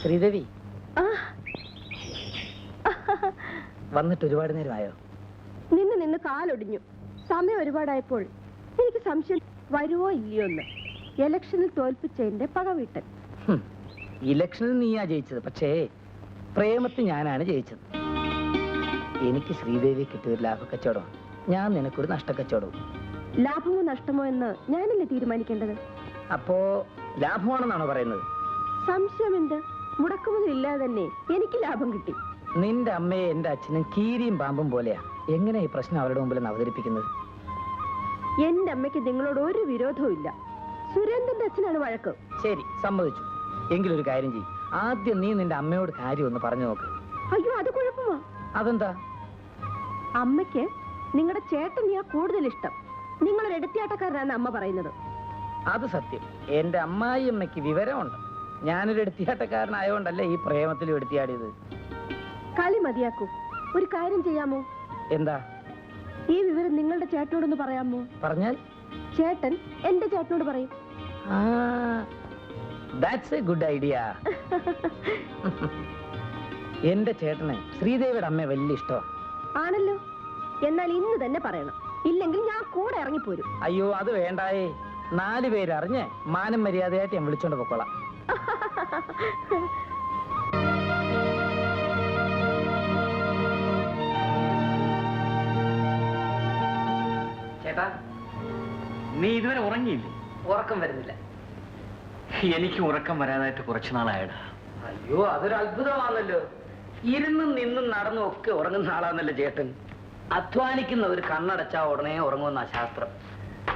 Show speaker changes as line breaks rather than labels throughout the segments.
ശ്രീദേവി വന്നിട്ട് ഒരുപാട് നേരമായോ?
നിന്ന് കാലൊടിഞ്ഞു. സമയം ഒരുപാടായപ്പോൾ എനിക്ക് സംശയം വരുവോ ഇല്ലയോ എന്ന്. ഇലക്ഷനിൽ തോൽപ്പിച്ചതിന്റെ പകവീട്ടൻ.
ഇലക്ഷനിൽ നീയാ ജയിച്ചത്, പക്ഷേ പ്രേമത്തിൽ ഞാനാണ് ജയിച്ചത്. എനിക്ക് ശ്രീദേവി കിട്ടിയൊരു ലാഭക്കച്ചവടമാണ്, ഞാൻ നിനക്കൊരു നഷ്ടക്കച്ചവടവും.
ലാഭമോ നഷ്ടമോ എന്ന് ഞാനല്ലേ തീരുമാനിക്കേണ്ടത്?
അപ്പോ ലാഭമാണെന്നാണോ പറയുന്നത്?
സംശയമെന്ത്? മുടക്കുമുതലില്ലാതെ തന്നെ എനിക്ക് ലാഭം കിട്ടി.
നിന്റെ അമ്മയെ എന്റെ അച്ഛനും കീരിയും പാമ്പും പോലെയാ. എങ്ങനെ ഈ പ്രശ്നം അവരുടെ മുമ്പിൽ അവതരിപ്പിക്കുന്നത്?
എന്റെ അമ്മയ്ക്ക് നിങ്ങളോട് ഒരു വിരോധവും ഇല്ല. സുരേന്ദ്രന്റെ അച്ഛനാണ് വഴക്ക്.
ശരി, സമ്മതിച്ചു. എങ്കിലൊരു കാര്യം ചെയ്യും, ആദ്യം നീ നിന്റെ അമ്മയോട് കാര്യം ഒന്ന് പറഞ്ഞു നോക്ക്.
അയ്യോ, അത് കുഴപ്പമാ.
അതെന്താ?
അമ്മയ്ക്ക് നിങ്ങളുടെ ചേട്ടനെയാ കൂടുതൽ ഇഷ്ടം. നിങ്ങളൊരു എടുത്തിയാട്ടക്കാരനാണ് അമ്മ പറയുന്നത്.
അത് സത്യം. എന്റെ അമ്മായി അമ്മയ്ക്ക് വിവരമുണ്ട്. ഞാനൊരു എടുത്തിയാട്ടക്കാരനായോണ്ടല്ലേ ഈ പ്രേമത്തിൽ എടുത്തിയാടിയത്.
കളി മതിയാക്കൂ. ഒരു കാര്യം ചെയ്യാമോ?
എന്താ?
ഈ വിവരം നിങ്ങളുടെ ചേട്ടനോടൊന്ന് പറയാമോ?
പറഞ്ഞാൽ
ചേട്ടൻ എന്റെ ചേട്ടനോട് പറയും.
That's A good idea. എന്റെ ചേട്ടന് ശ്രീദേവിയുടെ അമ്മയെ വലിയ ഇഷ്ടമാണ്.
ആണല്ലോ. എന്നാൽ ഇന്ന് തന്നെ പറയണം, ഇല്ലെങ്കിൽ ഞാൻ കൂടെ ഇറങ്ങിപ്പോരും.
അയ്യോ, അത് വേണ്ടായേ. 4 പേര് അറിഞ്ഞ് മാനം മര്യാദയായിട്ട് ഞാൻ വിളിച്ചോണ്ട് പൊക്കോളാം. ചേട്ടാ,
നീ ഇതുവരെ ഉറങ്ങിയില്ലേ?
ഉറക്കം വരുന്നില്ല.
എനിക്ക് ഉറക്കം വരാനായിട്ട് കുറച്ചു നാളായടാ.
അയ്യോ, അതൊരു അത്ഭുതമാണല്ലോ. ഇരുന്നും നിന്നും നടന്നും ഒക്കെ ഉറങ്ങുന്ന ആളാന്നല്ലോ ചേട്ടൻ. അധ്വാനിക്കുന്ന ഒരു കണ്ണടച്ചാ ഉടനെ ഉറങ്ങുന്ന ശാസ്ത്രം.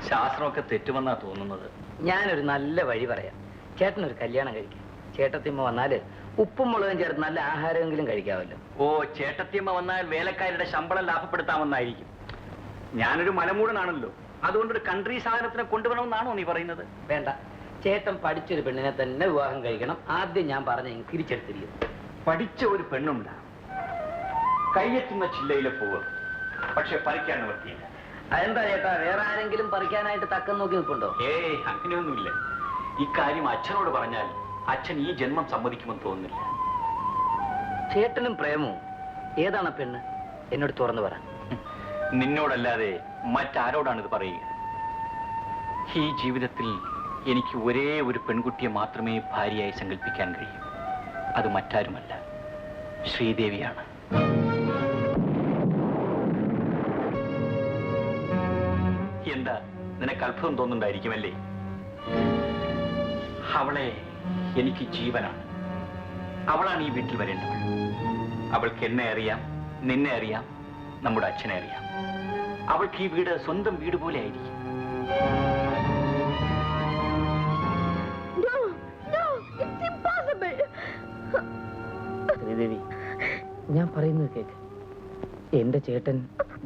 ശാസ്ത്രമൊക്കെ തെറ്റുമെന്നാ തോന്നുന്നത്.
ഞാനൊരു നല്ല വഴി പറയാം. ചേട്ടനൊരു കല്യാണം കഴിക്കാം. ചേട്ടത്തിമ്മ വന്നാല് ഉപ്പും മുളകും ചേർത്ത് നല്ല ആഹാരമെങ്കിലും കഴിക്കാമല്ലോ.
ഓ, ചേട്ടത്തിയമ്മ വന്നാൽ വേലക്കാരുടെ ശമ്പളം ലാഭപ്പെടുത്താമെന്നായിരിക്കും. ഞാനൊരു മലമൂടനാണല്ലോ, അതുകൊണ്ടൊരു കൺട്രി സാധനത്തിനെ കൊണ്ടുവരണമെന്നാണോ നീ പറയുന്നത്?
വേണ്ട, ചേട്ടൻ പഠിച്ചൊരു പെണ്ണിനെ തന്നെ വിവാഹം കഴിക്കണം. ആദ്യം ഞാൻ പറഞ്ഞ തിരിച്ചെടുത്തിരിക്കുന്നു.
പഠിച്ച ഒരു പെണ്ണുണ്ട്, കയ്യെത്തുന്ന ചില്ലയിലെ പൂവ്, പക്ഷെ പറിക്കാൻ നിവർത്തിയില്ല.
അതെന്താ ചേട്ടാ, വേറെ ആരെങ്കിലും പറിക്കാനായിട്ട് തക്കം നോക്കി നിൽപ്പുണ്ടോ?
ഏയ്, അങ്ങനെയൊന്നുമില്ല. ഇക്കാര്യം അച്ഛനോട് പറഞ്ഞാൽ അച്ഛൻ ഈ ജന്മം സമ്മതിക്കുമെന്ന് തോന്നുന്നില്ല.
ചേട്ടനും പ്രേമവും ഏതാണ് പെണ്ണ്? എന്നോട് തുറന്നു പറ.
നിന്നോടല്ലാതെ മറ്റാരോടാണിത് പറയുക? ഈ ജീവിതത്തിൽ എനിക്ക് ഒരേ ഒരു പെൺകുട്ടിയെ മാത്രമേ ഭാര്യയായി സങ്കല്പിക്കാൻ കഴിയൂ. അത് മറ്റാരുമല്ല, ശ്രീദേവിയാണ്. എന്താ, നിനക്ക് അത്ഭുതം തോന്നുന്നുണ്ടായിരിക്കുമല്ലേ? അവളെ എനിക്ക് ജീവനാണ്. അവളാണ് ഈ വീട്ടിൽ വരേണ്ടവൾ. അവൾക്ക് എന്നെ അറിയാം, നിന്നെ അറിയാം, നമ്മുടെ അച്ഛനെ അറിയാം. അവൾക്ക് ഈ വീട് സ്വന്തം വീട് പോലെ ആയിരിക്കും.
ശ്രീദേവി, ഞാൻ പറയുന്നത് കേക്ക്. എന്റെ ചേട്ടൻ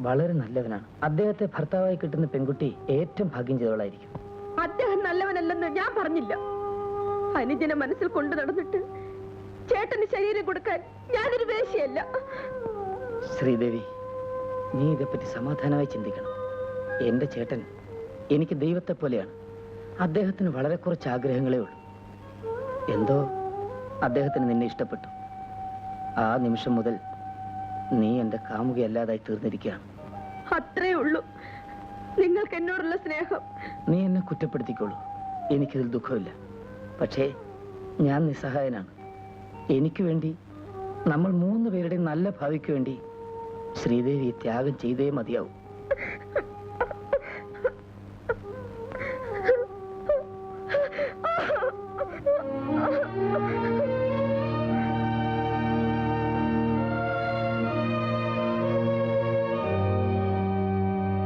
വളരെ നല്ലവനാണ്. അദ്ദേഹത്തെ ഭർത്താവായി കിട്ടുന്ന പെൺകുട്ടി ഏറ്റവും ഭാഗ്യം ചെയ്തവളായിരിക്കും.
അദ്ദേഹം നല്ലവനല്ലെന്ന് ഞാൻ പറഞ്ഞില്ല. അനുജനെ മനസ്സിൽ കൊണ്ടു നടന്നിട്ട് ചേട്ടന് ശരീരം കൊടുക്കാൻ ഞാനൊരു വേശ്യയല്ല.
ശ്രീദേവി, നീ ഇതേപ്പറ്റി സമാധാനമായി ചിന്തിക്കണം. എന്റെ ചേട്ടൻ എനിക്ക് ദൈവത്തെ പോലെയാണ്. അദ്ദേഹത്തിന് വളരെ കുറച്ച് ആഗ്രഹങ്ങളേ ഉള്ളൂ. എന്തോ അദ്ദേഹത്തിന് നിന്നെ ഇഷ്ടപ്പെട്ടു. ആ നിമിഷം മുതൽ നീ എന്റെ കാമുകയല്ലാതായി തീർന്നിരിക്കുകയാണ്.
അത്രേ ഉള്ളൂ നിങ്ങൾക്ക് എന്നോടുള്ള സ്നേഹം.
നീ എന്നെ കുറ്റപ്പെടുത്തിക്കോളൂ, എനിക്കിതിൽ ദുഃഖമില്ല. പക്ഷേ ഞാൻ നിസ്സഹായനാണ്. എനിക്ക് വേണ്ടി, നമ്മൾ 3 പേരുടെയും നല്ല ഭാവിക്ക് വേണ്ടി ശ്രീദേവി ത്യാഗം ചെയ്തേ മതിയാവും.